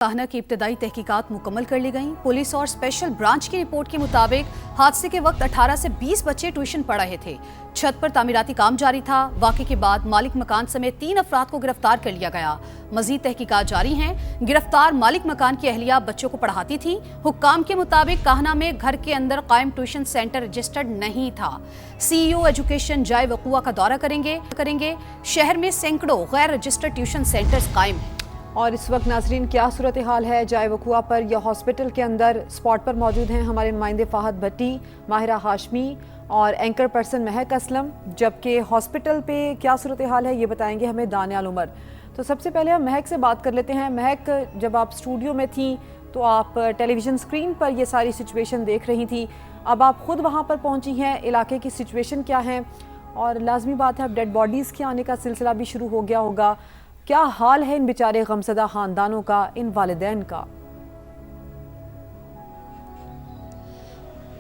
काहना की इब्तदाई तहकीकात मुकम्मल कर ली गईं। पुलिस और स्पेशल ब्रांच की रिपोर्ट के मुताबिक हादसे के वक्त 18 से 20 बच्चे ट्यूशन पढ़ रहे थे। छत पर तामीराती काम जारी था। वाक़े के बाद मालिक मकान समेत 3 अफराद को गिरफ्तार कर लिया गया। मजीद तहकीकात जारी हैं। गिरफ्तार मालिक मकान की अहलिया बच्चों को पढ़ाती थी। हुक्काम के मुताबिक काहना में घर के अंदर कायम ट्यूशन सेंटर रजिस्टर्ड नहीं था। CEO एजुकेशन जाए वक़ुआ का दौरा करेंगे। शहर में सैकड़ों गैर रजिस्टर्ड ट्यूशन सेंटर्स कायम हैं। और इस वक्त नाजरीन क्या सूरत हाल है जाए वकुआ पर या हॉस्पिटल के अंदर? स्पॉट पर मौजूद हैं हमारे नुमाइंदे फ़ाहद भट्टी, माहिरा हाशमी और एंकर पर्सन महक असलम। जबकि हॉस्पिटल पे क्या सूरत हाल है ये बताएंगे हमें दानियाल उमर। तो सबसे पहले हम महक से बात कर लेते हैं। महक, जब आप स्टूडियो में थी तो आप टेलीविज़न स्क्रीन पर ये सारी सिचुएशन देख रही थी। अब आप ख़ुद वहाँ पर पहुँची हैं, इलाके की सिचुएशन क्या है? और लाजमी बात है अब डेड बॉडीज़ के आने का सिलसिला भी शुरू हो गया होगा। क्या हाल है इन बेचारे गमज़दा खानदानों का, इन वालिदैन का?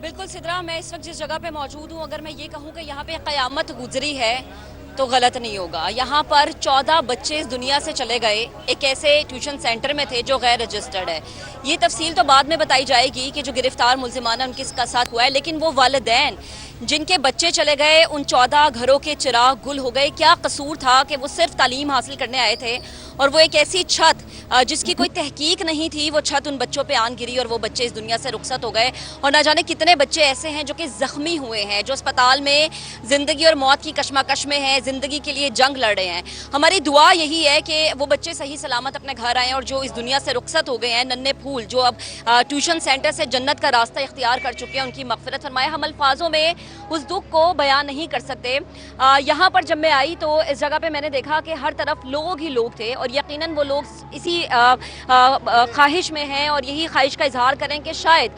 बिल्कुल सिद्रा, मैं इस वक्त जिस जगह पे मौजूद हूँ, अगर मैं ये कहूँ कि यहाँ पे क़यामत गुजरी है तो गलत नहीं होगा। यहाँ पर 14 बच्चे इस दुनिया से चले गए, एक ऐसे ट्यूशन सेंटर में थे जो गैर रजिस्टर्ड है। ये तफसील तो बाद में बताई जाएगी कि जो गिरफ्तार मुल्जिमान उनके साथ हुआ है, लेकिन वो वालिदैन जिनके बच्चे चले गए, उन 14 घरों के चिराग गुल हो गए। क्या कसूर था कि वो सिर्फ तालीम हासिल करने आए थे और वो एक ऐसी छत जिसकी कोई तहकीक नहीं थी, वो छत उन बच्चों पे आन गिरी और वो बच्चे इस दुनिया से रुखसत हो गए। और ना जाने कितने बच्चे ऐसे हैं जो कि ज़ख्मी हुए हैं, जो अस्पताल में ज़िंदगी और मौत की कशमकश में हैं, ज़िंदगी के लिए जंग लड़ रहे हैं। हमारी दुआ यही है कि वो बच्चे सही सलामत अपने घर आएँ और जो इस दुनिया से रुखसत हो गए हैं, नन्हे फूल जो अब ट्यूशन सेंटर से जन्नत का रास्ता इख्तियार कर चुके हैं, उनकी मग़फ़िरत फरमाए। हम अल्फाजों में उस दुख को बयान नहीं कर सकते। यहाँ पर जब मैं आई तो इस जगह पे मैंने देखा कि हर तरफ लोग ही लोग थे और यकीनन वो लोग इसी ख्वाहिश में हैं और यही ख्वाहिश का इजहार करें कि शायद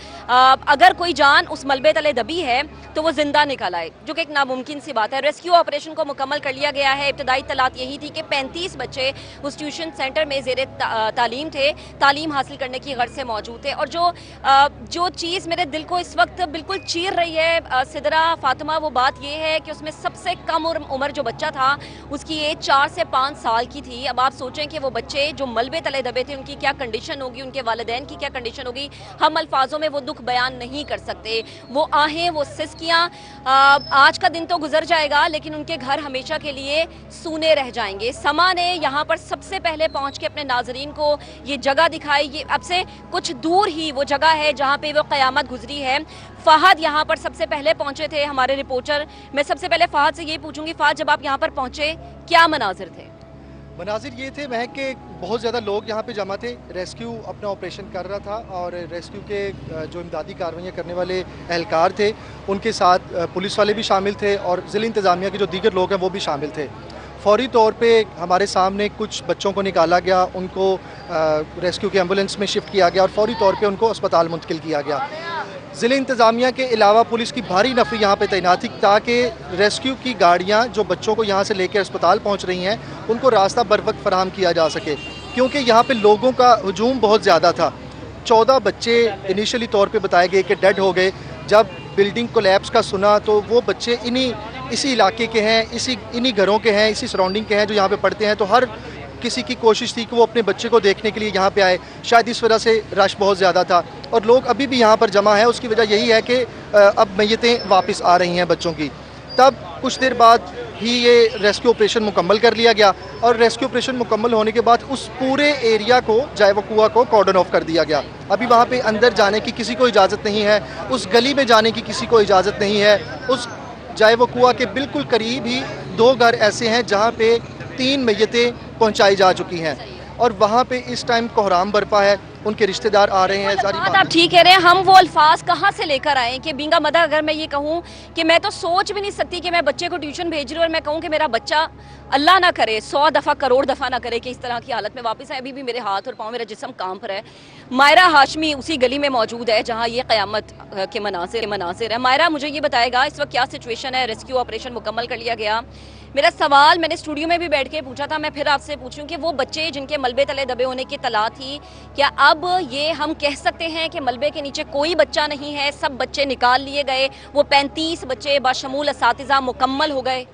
अगर कोई जान उस मलबे तले दबी है तो वो जिंदा निकल आए, जो कि एक नामुमकिन सी बात है। रेस्क्यू ऑपरेशन को मुकम्मल कर लिया गया है। इब्तदाई तलात यही थी कि 35 बच्चे उस ट्यूशन सेंटर में ज़ेरे तालीम थे, तालीम हासिल करने की गर्ज से मौजूद थे। और जो चीज़ मेरे दिल को इस वक्त बिल्कुल चीर रही है सिदरा फातिमा, वो बात ये है कि उसमें सबसे कम उम्र जो बच्चा था उसकी एज 4 से 5 साल की थी। अब आप सोचें कि वो बच्चे जो मलबे तले दबे थे उनकी क्या कंडीशन होगी, उनके वालिदैन की क्या कंडीशन होगी। हम अल्फाजों में वो दुख बयान नहीं कर सकते। वो आहें, वो सिसकियाँ, आज का दिन तो गुजर जाएगा लेकिन उनके घर हमेशा के लिए सूने रह जाएंगे। समा ने यहाँ पर सबसे पहले पहुँच के अपने नाजरीन को ये जगह दिखाई। ये अब से कुछ दूर ही वो जगह है जहाँ पे वो क़यामत गुजरी है। फ़हद यहाँ पर सबसे पहले पहुँचे थे, हमारे रिपोर्टर। मैं सबसे पहले फ़हद से ये पूछूंगी, फ़हद जब आप यहाँ पर पहुँचे क्या मनाजिर थे? मनाजिर ये थे महक के बहुत ज़्यादा लोग यहाँ पे जमा थे। रेस्क्यू अपना ऑपरेशन कर रहा था और रेस्क्यू के जो इमदादी कार्रवाइयाँ करने वाले एहलकार थे उनके साथ पुलिस वाले भी शामिल थे और ज़िला इंतज़ामिया के जो दीगर लोग हैं वो भी शामिल थे। फौरी तौर पे हमारे सामने कुछ बच्चों को निकाला गया, उनको रेस्क्यू के एम्बुलेंस में शिफ्ट किया गया और फौरी तौर पे उनको अस्पताल मुंतकिल किया गया। ज़िला इंतज़ामिया के अलावा पुलिस की भारी नफरी यहाँ पे तैनात थी ताकि रेस्क्यू की गाड़ियाँ जो बच्चों को यहाँ से लेकर अस्पताल पहुँच रही हैं उनको रास्ता बर वक्त फराहम किया जा सके, क्योंकि यहाँ पे लोगों का हुजूम बहुत ज़्यादा था। 14 बच्चे इनिशियली तौर पे बताए गए कि डेड हो गए। जब बिल्डिंग कोलैप्स का सुना तो वो बच्चे इसी इलाके के हैं, इन्हीं घरों के हैं, इसी सराउंडिंग के हैं जो यहाँ पे पढ़ते हैं। तो हर किसी की कोशिश थी कि वो अपने बच्चे को देखने के लिए यहाँ पे आए। शायद इस वजह से रश बहुत ज़्यादा था और लोग अभी भी यहाँ पर जमा है। उसकी वजह यही है कि अब मैयतें वापस आ रही हैं बच्चों की। तब कुछ देर बाद ही ये रेस्क्यू ऑपरेशन मुकम्मल कर लिया गया और रेस्क्यू ऑपरेशन मुकम्मल होने के बाद उस पूरे एरिया को, जाए वकुआ को, कॉर्डन ऑफ कर दिया गया। अभी वहाँ पे अंदर जाने की किसी को इजाज़त नहीं है, उस गली में जाने की किसी को इजाज़त नहीं है। उस जाए वकुआ के बिल्कुल करीब ही 2 घर ऐसे हैं जहाँ पे 3 मैयतें पहुँचाई जा चुकी हैं और वहाँ पे इस टाइम कोहराम बरपा है। उनके रिश्तेदार आ रहे हैं। आप ठीक कह रहे हैं। हम वो अल्फाज कहाँ से लेकर आए कि बींगा मदा, अगर मैं ये कहूँ कि मैं तो सोच भी नहीं सकती कि मैं बच्चे को ट्यूशन भेज रही हूँ और मैं कहूँ कि मेरा बच्चा अल्लाह ना करे 100 दफ़ा करोड़ दफ़ा ना करे कि इस तरह की हालत में वापस आए। अभी भी मेरे हाथ और पाँव, मेरा जिस्म कांप रहा है। मायरा हाशमी उसी गली में मौजूद है जहाँ ये क़यामत के मनासिर है। मायरा, मुझे ये बताएगा इस वक्त क्या सिचुएशन है? रेस्क्यू ऑपरेशन मुकम्मल कर लिया गया। मेरा सवाल मैंने स्टूडियो में भी बैठ के पूछा था, मैं फिर आपसे पूछूं कि वो बच्चे जिनके मलबे तले दबे होने की तला थी, क्या अब ये हम कह सकते हैं कि मलबे के नीचे कोई बच्चा नहीं है, सब बच्चे निकाल लिए गए? वो 35 बच्चे बाशमूल असातिज़ा मुकम्मल हो गए?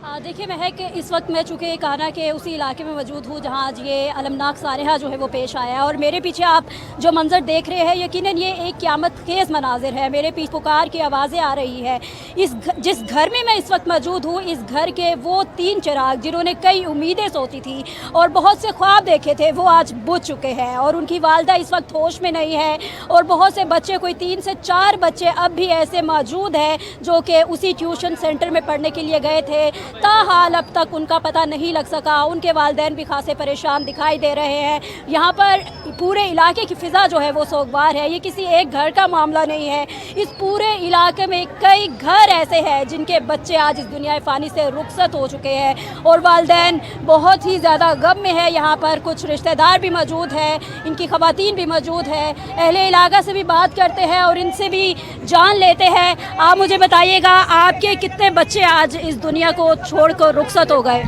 देखिए महक, इस वक्त मैं चूँकि कान्हा के उसी इलाके में मौजूद हूँ जहाँ आज ये अलमनाक सानहा जो है वो पेश आया है, और मेरे पीछे आप जो मंजर देख रहे हैं यकीनन ये एक क़यामत खेज़ मनाजिर है। मेरे पीछे पुकार की आवाज़ें आ रही है। जिस घर में मैं इस वक्त मौजूद हूँ, इस घर के वो 3 चिराग जिन्होंने कई उम्मीदें सोची थी और बहुत से ख्वाब देखे थे, वो आज बुझ चुके हैं और उनकी वालदा इस वक्त होश में नहीं है। और बहुत से बच्चे, कोई 3 से 4 बच्चे अब भी ऐसे मौजूद हैं जो कि उसी ट्यूशन सेंटर में पढ़ने के लिए गए थे। ताहाल अब तक उनका पता नहीं लग सका। उनके वालिदैन भी खासे परेशान दिखाई दे रहे हैं। यहाँ पर पूरे इलाके की फ़िज़ा जो है वो सोगवार है। ये किसी एक घर का मामला नहीं है, इस पूरे इलाके में कई घर ऐसे हैं जिनके बच्चे आज इस दुनिया फ़ानी से रुखसत हो चुके हैं और वालिदैन बहुत ही ज़्यादा गम में है। यहाँ पर कुछ रिश्तेदार भी मौजूद हैं, इनकी ख़वातीन भी मौजूद है। अहले इलाका से भी बात करते हैं और इनसे भी जान लेते हैं। आप मुझे बताइएगा, आपके कितने बच्चे आज इस दुनिया को छोड़कर रुखसत हो गए?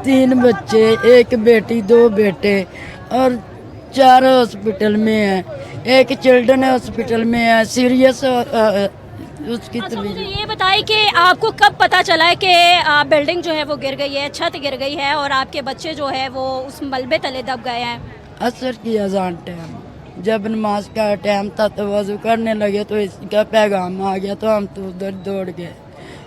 3 बच्चे, 1 बेटी 2 बेटे और 4 हॉस्पिटल में है। एक चिल्ड्रन हॉस्पिटल में है, सीरियस उसकी अच्छा, मुझे तबीयत। ये बताइए कि आपको कब पता चला है कि बिल्डिंग जो है वो गिर गई है, छत गिर गई है और आपके बच्चे जो है वो उस मलबे तले दब गए हैं? असर की अजान टाइम, जब नमाज का टाइम था तो वज़ू करने लगे तो इसका पैगाम आ गया तो हम तो उधर दौड़ गए।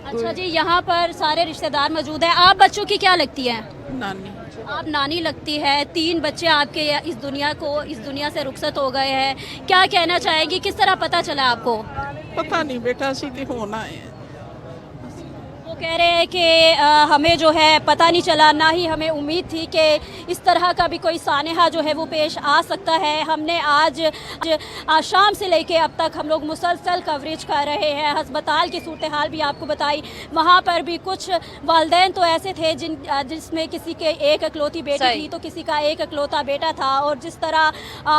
अच्छा जी, यहाँ पर सारे रिश्तेदार मौजूद हैं। आप बच्चों की क्या लगती है? नानी। आप नानी लगती है। 3 बच्चे आपके इस दुनिया से रुखसत हो गए हैं। क्या कहना चाहेंगी, किस तरह पता चला आपको? पता नहीं बेटा, सीधे होना है। वो कह रहे हैं कि हमें जो है पता नहीं चला, ना ही हमें उम्मीद थी कि इस तरह का भी कोई सानहा जो है वो पेश आ सकता है। हमने आज शाम से लेके अब तक हम लोग मुसलसल कवरेज कर रहे हैं। अस्पताल की सूरत हाल भी आपको बताई। वहाँ पर भी कुछ वालिदैन तो ऐसे थे जिसमें किसी के एक इकलौती बेटी थी तो किसी का एक इकलौता बेटा था, और जिस तरह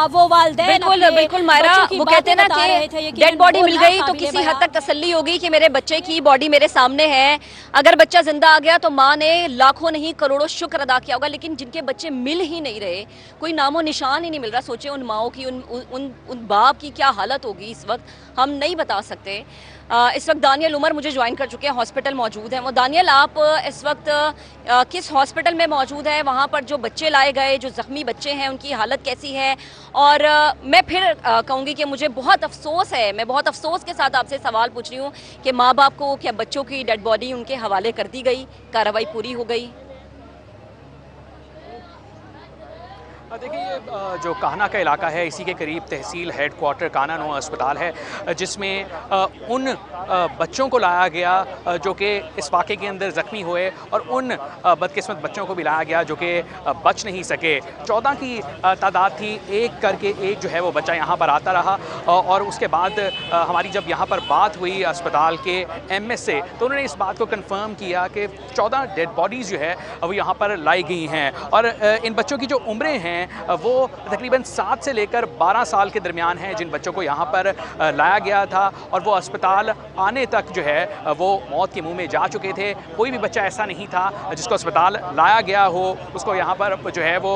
वो वालिदैन बिल्कुल मायरा, वो कहते हैं ना कि डेड बॉडी मिल गई तो किसी हद तक तसल्ली होगी कि मेरे बच्चे की बॉडी मेरे सामने है। अगर बच्चा जिंदा आ गया तो माँ ने लाखों नहीं करोड़ों शुक्र अदा किया होगा, लेकिन जिनके बच्चे मिल ही नहीं रहे, कोई नामो निशान ही नहीं मिल रहा, सोचे उन माओं की, उन बाप की क्या हालत होगी इस वक्त, हम नहीं बता सकते। इस वक्त दानियल उमर मुझे ज्वाइन कर चुके हैं, हॉस्पिटल मौजूद हैं वो। दानियल, आप इस वक्त किस हॉस्पिटल में मौजूद हैं? वहाँ पर जो बच्चे लाए गए, जो ज़ख्मी बच्चे हैं, उनकी हालत कैसी है? और मैं फिर कहूँगी कि मुझे बहुत अफसोस है, मैं बहुत अफसोस के साथ आपसे सवाल पूछ रही हूँ कि माँ बाप को क्या बच्चों की डेड बॉडी उनके हवाले कर दी गई, कार्रवाई पूरी हो गई? देखिए, ये जो कान्हा का इलाका है, इसी के करीब तहसील हेडक्वार्टर कान्हा नो अस्पताल है, जिसमें उन बच्चों को लाया गया जो कि इस वाक़े के अंदर ज़ख्मी हुए और उन बदकिस्मत बच्चों को भी लाया गया जो कि बच नहीं सके। 14 की तादाद थी, एक करके एक जो है वो बच्चा यहाँ पर आता रहा और उसके बाद हमारी जब यहाँ पर बात हुई अस्पताल के एमएस से तो उन्होंने इस बात को कंफर्म किया कि 14 डेड बॉडीज़ जो है वो यहाँ पर लाई गई हैं और इन बच्चों की जो उम्रें हैं वो तकरीबन 7 से लेकर 12 साल के दरमियान हैं, जिन बच्चों को यहाँ पर लाया गया था और वो अस्पताल आने तक जो है वो मौत के मुंह में जा चुके थे। कोई भी बच्चा ऐसा नहीं था जिसको अस्पताल लाया गया हो, उसको यहाँ पर जो है वो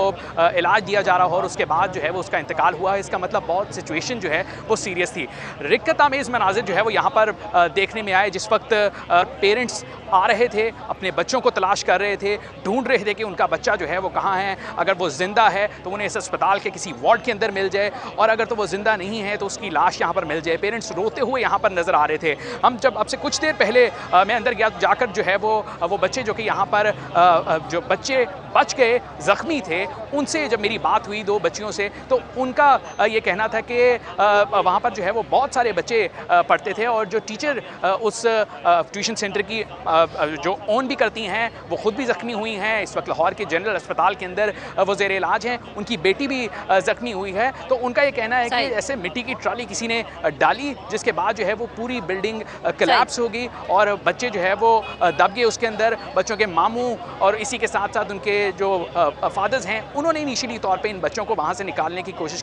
इलाज दिया जा रहा हो और उसके बाद जो है वो उसका इंतकाल हुआ। इसका मतलब बहुत सिचुएशन जो है वो सीरियस थी। रिक्कत आमेज़ मनाजिर जो है वो यहाँ पर देखने में आए जिस वक्त पेरेंट्स आ रहे थे, अपने बच्चों को तलाश कर रहे थे, ढूंढ रहे थे कि उनका बच्चा जो है वो कहाँ है। अगर वो ज़िंदा है तो उन्हें इस अस्पताल के किसी वार्ड के अंदर मिल जाए और अगर तो वो ज़िंदा नहीं है तो उसकी लाश यहाँ पर मिल जाए। पेरेंट्स रोते हुए यहाँ पर नज़र आ रहे थे। हम जब अब से कुछ देर पहले मैं अंदर गया जाकर जो है वो बच्चे जो कि यहाँ पर जो बच्चे बच गए ज़ख्मी थे उनसे जब मेरी बात हुई 2 बच्चियों से तो उनका ये कहना था कि वहाँ पर जो है वो बहुत सारे बच्चे पढ़ते थे और जो टीचर उस ट्यूशन सेंटर की जो ओन भी करती हैं वो ख़ुद भी ज़ख्मी हुई हैं। इस वक्त लाहौर के जनरल अस्पताल के अंदर वो ज़ेर इलाज हैं, उनकी बेटी भी ज़ख्मी हुई है। तो उनका ये कहना है कि ऐसे मिट्टी की ट्राली किसी ने डाली जिसके बाद जो है वो पूरी बिल्डिंग कोलैप्स हो गई और बच्चे जो है वो दब गए उसके अंदर। बच्चों के मामू और इसी के साथ साथ उनके जो फादर्स हैं उन्होंने इनिशियली तौर पे इन बच्चों को वहाँ से निकालने की कोशिश की।